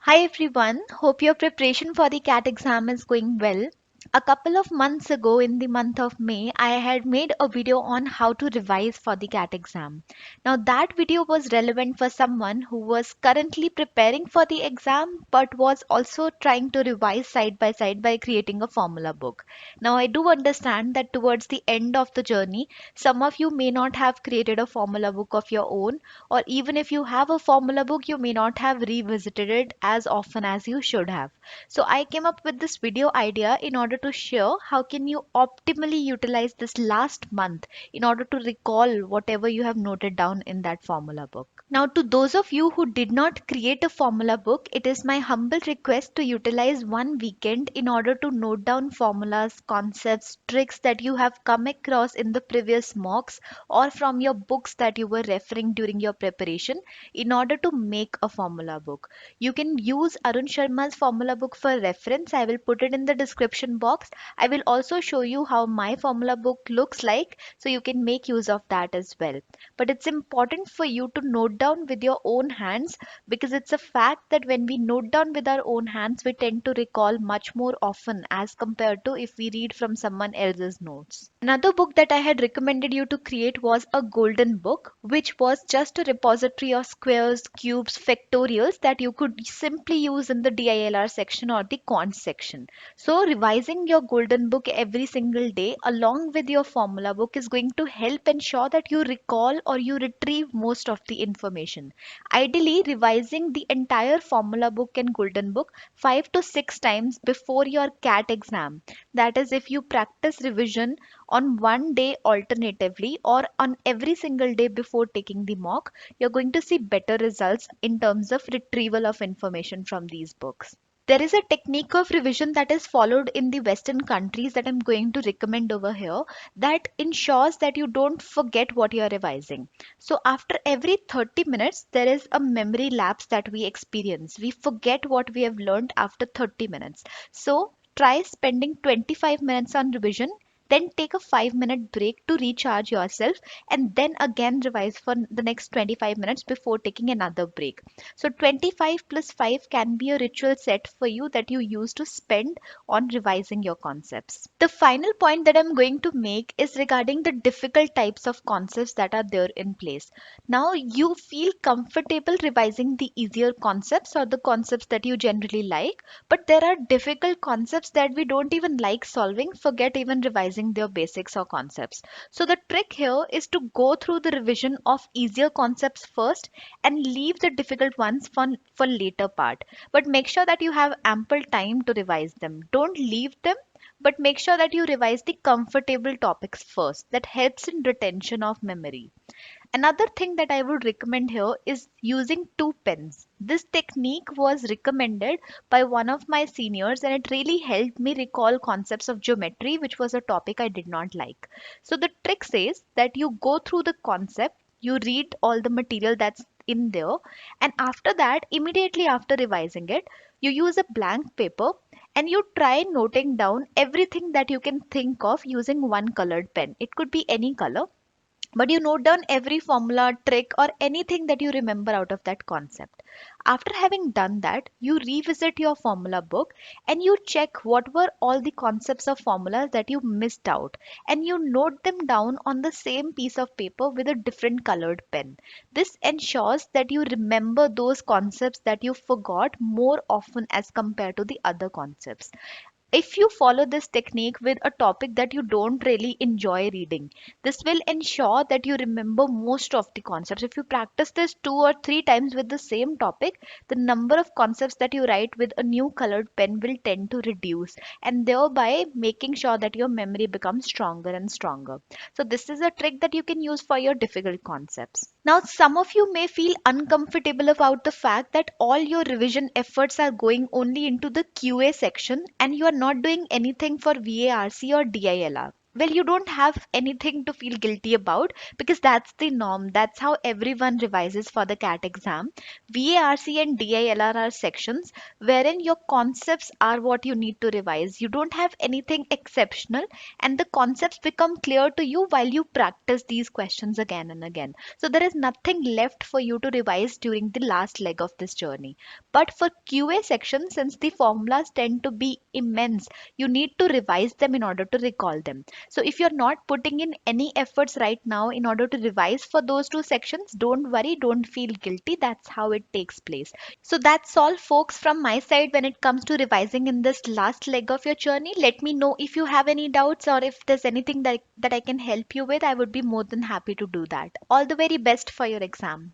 Hi everyone, hope your preparation for the CAT exam is going well. A couple of months ago, in the month of May, I had made a video on how to revise for the CAT exam. Now, that video was relevant for someone who was currently preparing for the exam but was also trying to revise side by side by creating a formula book. Now, I do understand that towards the end of the journey, some of you may not have created a formula book of your own, or even if you have a formula book, you may not have revisited it as often as you should have. So I came up with this video idea in order to show how can you optimally utilize this last month in order to recall whatever you have noted down in that formula book. Now, to those of you who did not create a formula book, it is my humble request to utilize one weekend in order to note down formulas, concepts, tricks that you have come across in the previous mocks or from your books that you were referring during your preparation in order to make a formula book. You can use Arun Sharma's formula book for reference. I will put it in the description box. I will also show you how my formula book looks like so you can make use of that as well. But it's important for you to note down with your own hands because it's a fact that when we note down with our own hands, we tend to recall much more often as compared to if we read from someone else's notes. Another book that I had recommended you to create was a golden book, which was just a repository of squares, cubes, factorials that you could simply use in the DILR section or the quant section. So, revising your golden book every single day along with your formula book is going to help ensure that you recall or you retrieve most of the information. Ideally, revising the entire formula book and golden book 5 to 6 times before your CAT exam. That is, if you practice revision on one day alternatively or on every single day before taking the mock, you're going to see better results in terms of retrieval of information from these books. There is a technique of revision that is followed in the Western countries that I'm going to recommend over here that ensures that you don't forget what you are revising. So, after every 30 minutes, there is a memory lapse that we experience. We forget what we have learned after 30 minutes. So, try spending 25 minutes on revision, then take a 5-minute break to recharge yourself, and then again revise for the next 25 minutes before taking another break. So 25 plus 5 can be a ritual set for you that you use to spend on revising your concepts. The final point that I'm going to make is regarding the difficult types of concepts that are there in place. Now you feel comfortable revising the easier concepts or the concepts that you generally like, but there are difficult concepts that we don't even like solving, forget even revising their basics or concepts. So the trick here is to go through the revision of easier concepts first and leave the difficult ones for later part. But make sure that you have ample time to revise them. Don't leave them, but make sure that you revise the comfortable topics first. That helps in retention of memory. Another thing that I would recommend here is using two pens. This technique was recommended by one of my seniors and it really helped me recall concepts of geometry, which was a topic I did not like. So, the trick says that you go through the concept, you read all the material that's in there, and after that, immediately after revising it, you use a blank paper and you try noting down everything that you can think of using one colored pen. It could be any color, but you note down every formula, trick, or anything that you remember out of that concept. After having done that, you revisit your formula book and you check what were all the concepts of formulas that you missed out, and you note them down on the same piece of paper with a different colored pen. This ensures that you remember those concepts that you forgot more often as compared to the other concepts. If you follow this technique with a topic that you don't really enjoy reading, this will ensure that you remember most of the concepts. If you practice this 2 or 3 times with the same topic, the number of concepts that you write with a new colored pen will tend to reduce, and thereby making sure that your memory becomes stronger and stronger. So, this is a trick that you can use for your difficult concepts. Now, some of you may feel uncomfortable about the fact that all your revision efforts are going only into the QA section and you are not doing anything for VARC or DILR. well, you don't have anything to feel guilty about, because that's the norm. That's how everyone revises for the CAT exam. VARC and DILR are sections wherein your concepts are what you need to revise. You don't have anything exceptional, and the concepts become clear to you while you practice these questions again and again. So there is nothing left for you to revise during the last leg of this journey. But for QA section, since the formulas tend to be immense, you need to revise them in order to recall them. So if you're not putting in any efforts right now in order to revise for those two sections, don't worry, don't feel guilty. That's how it takes place. So that's all, folks, from my side when it comes to revising in this last leg of your journey. Let me know if you have any doubts, or if there's anything that I can help you with. I would be more than happy to do that. All the very best for your exam.